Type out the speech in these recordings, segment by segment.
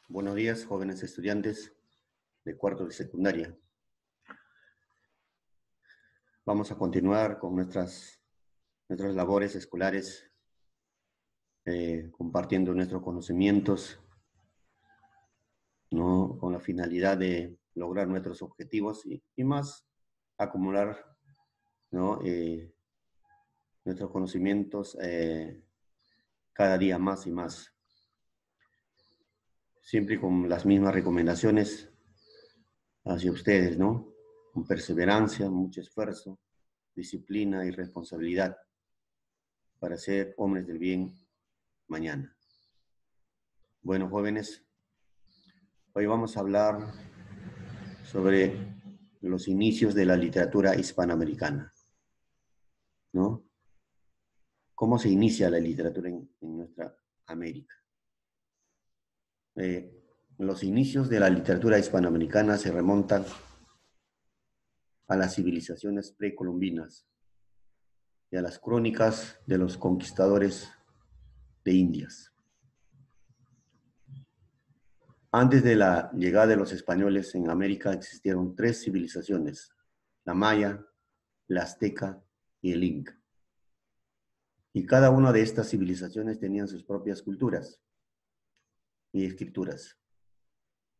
Buenos días, jóvenes estudiantes de cuarto de secundaria. Vamos a continuar con nuestras labores escolares, compartiendo nuestros conocimientos, ¿no? Con la finalidad de lograr nuestros objetivos y más acumular, ¿no? Nuestros conocimientos cada día más y más. Siempre con las mismas recomendaciones hacia ustedes, ¿no? Con perseverancia, mucho esfuerzo, disciplina y responsabilidad para ser hombres del bien mañana. Bueno, jóvenes, hoy vamos a hablar sobre los inicios de la literatura hispanoamericana, ¿no? ¿Cómo se inicia la literatura en nuestra América? Los inicios de la literatura hispanoamericana se remontan a las civilizaciones precolombinas y a las crónicas de los conquistadores de Indias. Antes de la llegada de los españoles en América existieron 3 civilizaciones: la maya, la azteca y el inca. Y cada una de estas civilizaciones tenían sus propias culturas y escrituras.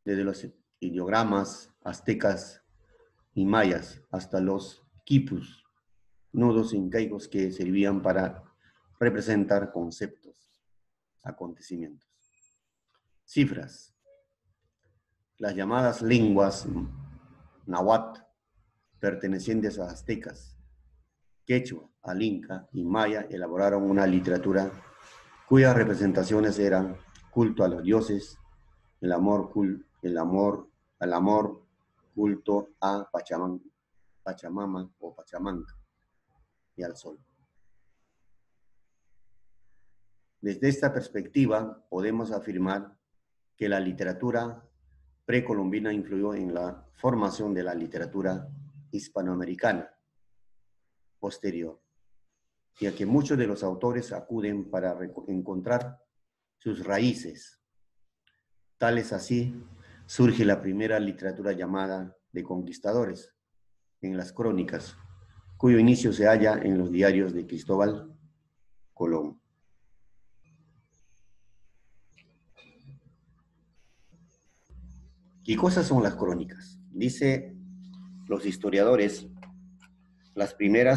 Desde los ideogramas aztecas y mayas hasta los quipus, nudos incaicos que servían para representar conceptos, acontecimientos. Cifras. Las llamadas lenguas náhuatl, pertenecientes a aztecas, quechua, al inca y maya, elaboraron una literatura cuyas representaciones eran culto a los dioses, el amor, culto a Pachamama o Pachamanca y al sol. Desde esta perspectiva podemos afirmar que la literatura precolombina influyó en la formación de la literatura hispanoamericana posterior, ya que muchos de los autores acuden para encontrar sus raíces. Tal es así, surge la primera literatura llamada de conquistadores, en las crónicas, cuyo inicio se halla en los diarios de Cristóbal Colón. ¿Qué cosas son las crónicas? Dice los historiadores, la primera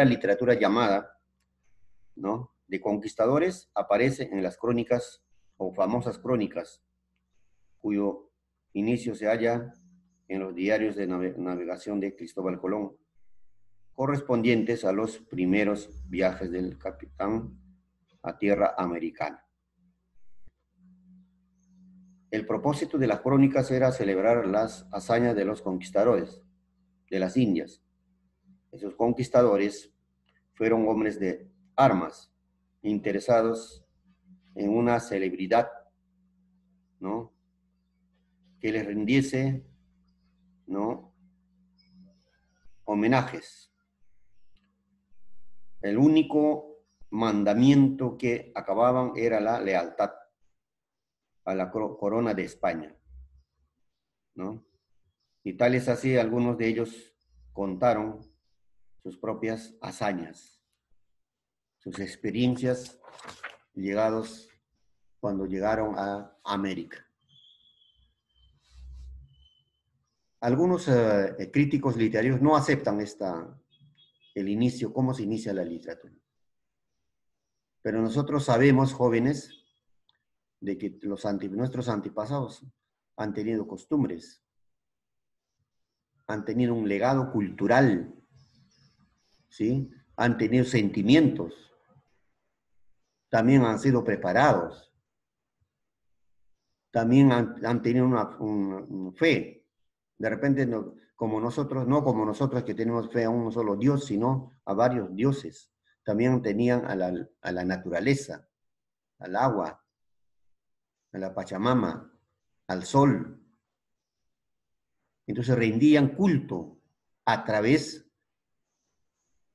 literatura llamada, ¿no?, de conquistadores aparece en las crónicas o famosas crónicas, cuyo inicio se halla en los diarios de navegación de Cristóbal Colón, correspondientes a los primeros viajes del capitán a tierra americana. El propósito de las crónicas era celebrar las hazañas de los conquistadores de las Indias. Esos conquistadores fueron hombres de armas, interesados en una celebridad, ¿no?, que les rindiese, ¿no?, homenajes. El único mandamiento que acababan era la lealtad a la corona de España, ¿no? Y tal es así, algunos de ellos contaron sus propias hazañas, sus experiencias cuando llegaron a América. Algunos críticos literarios no aceptan el inicio, cómo se inicia la literatura. Pero nosotros sabemos, jóvenes, de que nuestros antepasados han tenido costumbres, han tenido un legado cultural, ¿sí? Han tenido sentimientos, también han sido preparados, también han tenido una fe. De repente, no como nosotros que tenemos fe a un solo Dios, sino a varios dioses. También tenían a la naturaleza, al agua, a la Pachamama, al sol. Entonces rendían culto a través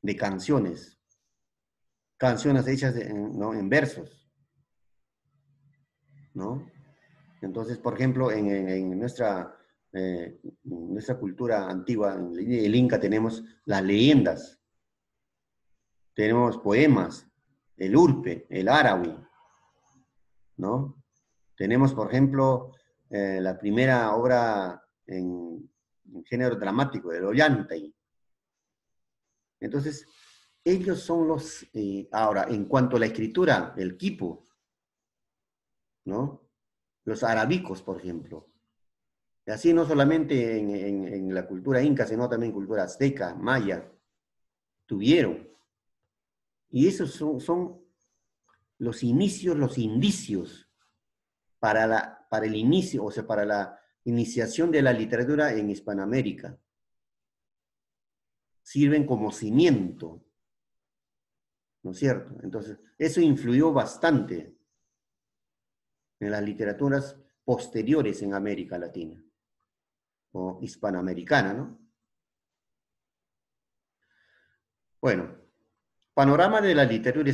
de canciones hechas en versos. ¿no? Entonces, por ejemplo, en nuestra cultura antigua, en el Inca, tenemos las leyendas, tenemos poemas, el urpe, el árabe, ¿no? Tenemos, por ejemplo, la primera obra en género dramático, el Ollantay. Entonces, ellos son los... ahora, en cuanto a la escritura, el quipu, ¿no? Los arábicos, por ejemplo. Y así no solamente en la cultura inca, sino también en cultura azteca, maya, tuvieron. Y esos son los inicios, los indicios para el inicio, o sea, para la iniciación de la literatura en Hispanoamérica. Sirven como cimiento, ¿no es cierto? Entonces, eso influyó bastante en las literaturas posteriores en América Latina, o hispanoamericana, ¿no? Bueno, panorama de la literatura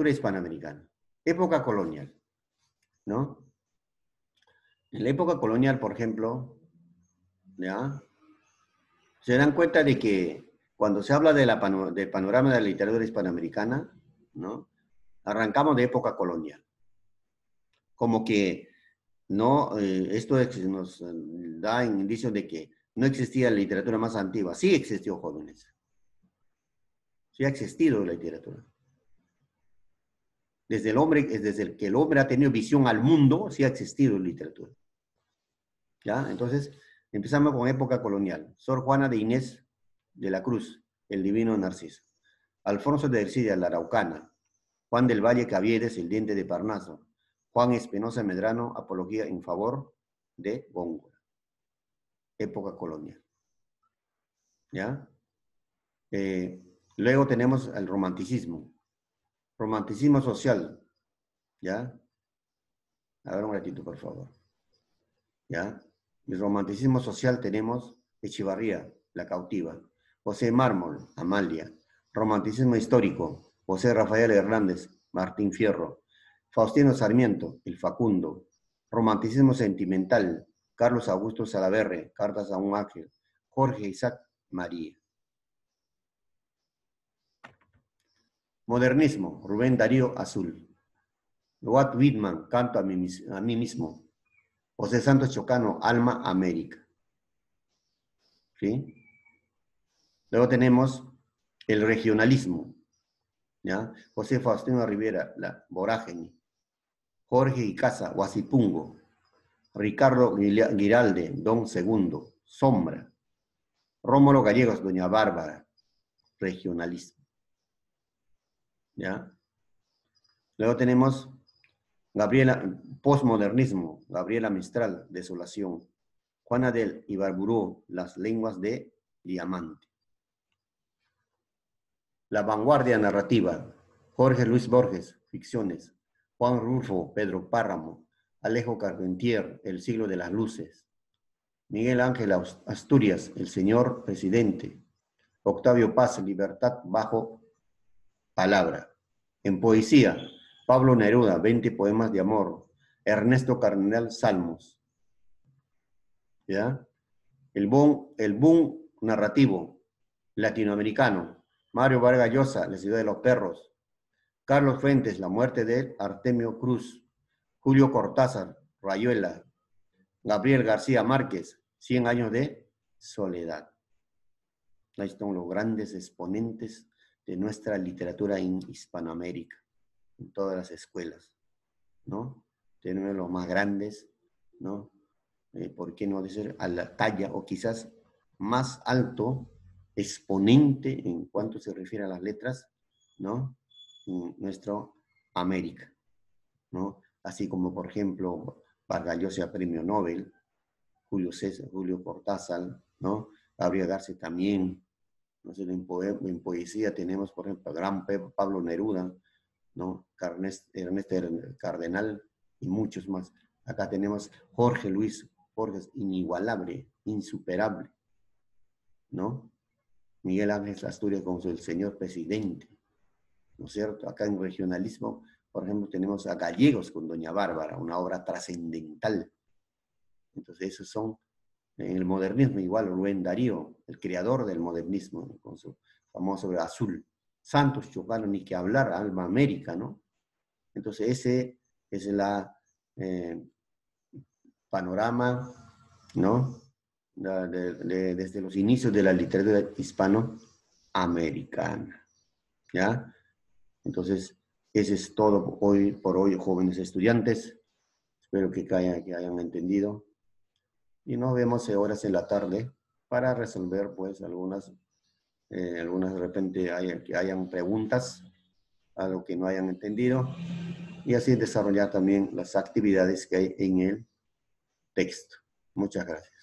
hispanoamericana. Época colonial, ¿no? En la época colonial, por ejemplo, ¿ya? Se dan cuenta de que cuando se habla de del panorama de la literatura hispanoamericana, ¿no? Arrancamos de época colonial. Como que no, esto nos da indicios de que no existía la literatura más antigua. Sí existió, jóvenes. Sí ha existido la literatura. Desde el hombre, desde el que el hombre ha tenido visión al mundo, sí ha existido literatura. ¿Ya? Entonces, empezamos con época colonial. Sor Juana de Inés de la Cruz, el divino Narciso. Alfonso de Ercilla, la Araucana. Juan del Valle Caviedes, el diente de Parnaso. Juan Espinosa Medrano, apología en favor de Góngora. Época colonial. ¿Ya? Luego tenemos el romanticismo. Romanticismo social. ¿Ya? A ver un ratito, por favor. ¿Ya? El romanticismo social tenemos Echevarría, La Cautiva. José Mármol, Amalia. Romanticismo histórico, José Rafael Hernández, Martín Fierro. Faustino Sarmiento, El Facundo. Romanticismo sentimental, Carlos Augusto Salaverre, Cartas a un ángel. Jorge Isaac María. Modernismo, Rubén Darío Azul. Walt Whitman, Canto a mí mismo. José Santos Chocano, Alma América. ¿Sí? Luego tenemos el regionalismo, ¿ya? José Faustino Rivera, La Vorágine. Jorge Icaza, Huasipungo. Ricardo Giralde, Don Segundo, Sombra. Rómulo Gallegos, Doña Bárbara, regionalismo. ¿Ya? Luego tenemos postmodernismo, Gabriela Mistral, Desolación. Juana del Ibarburú, Las lenguas de diamante. La vanguardia narrativa, Jorge Luis Borges, Ficciones. Juan Rulfo, Pedro Páramo. Alejo Carpentier, El siglo de las luces. Miguel Ángel Asturias, El señor presidente. Octavio Paz, Libertad bajo palabra. En poesía, Pablo Neruda, 20 poemas de amor. Ernesto Cardenal, Salmos. ¿Ya? El boom narrativo latinoamericano. Mario Vargas Llosa, La ciudad de los perros. Carlos Fuentes, La muerte de Artemio Cruz. Julio Cortázar, Rayuela. Gabriel García Márquez, 100 años de soledad. Ahí están los grandes exponentes de nuestra literatura en Hispanoamérica, en todas las escuelas, ¿no? Tenemos los más grandes, ¿no? ¿Por qué no decir a la talla o quizás más alto exponente en cuanto se refiere a las letras, ¿no? En nuestro América, ¿no? Así como, por ejemplo, Vargas Llosa, Premio Nobel, Julio Cortázar, ¿no? Gabriel García también, ¿no? En poesía tenemos, por ejemplo, gran Pablo Neruda, ¿no? Ernesto Cardenal y muchos más. Acá tenemos Jorge Luis Borges, inigualable, insuperable, ¿no? Miguel Ángel Asturias como el señor presidente, ¿no es cierto? Acá en regionalismo, Por ejemplo, tenemos a Gallegos con Doña Bárbara, una obra trascendental. Entonces, esos son, en el modernismo, igual, Rubén Darío, el creador del modernismo, ¿no? Con su famoso Azul. Santos Chocano, ni que hablar, Alma América, ¿no? Entonces, ese es la panorama, ¿no? Desde los inicios de la literatura hispanoamericana, ¿ya? Entonces, ese es todo hoy por hoy, jóvenes estudiantes. Espero que hayan entendido. Y nos vemos horas en la tarde para resolver, pues, algunas de repente que hayan preguntas a lo que no hayan entendido y así desarrollar también las actividades que hay en el texto. Muchas gracias.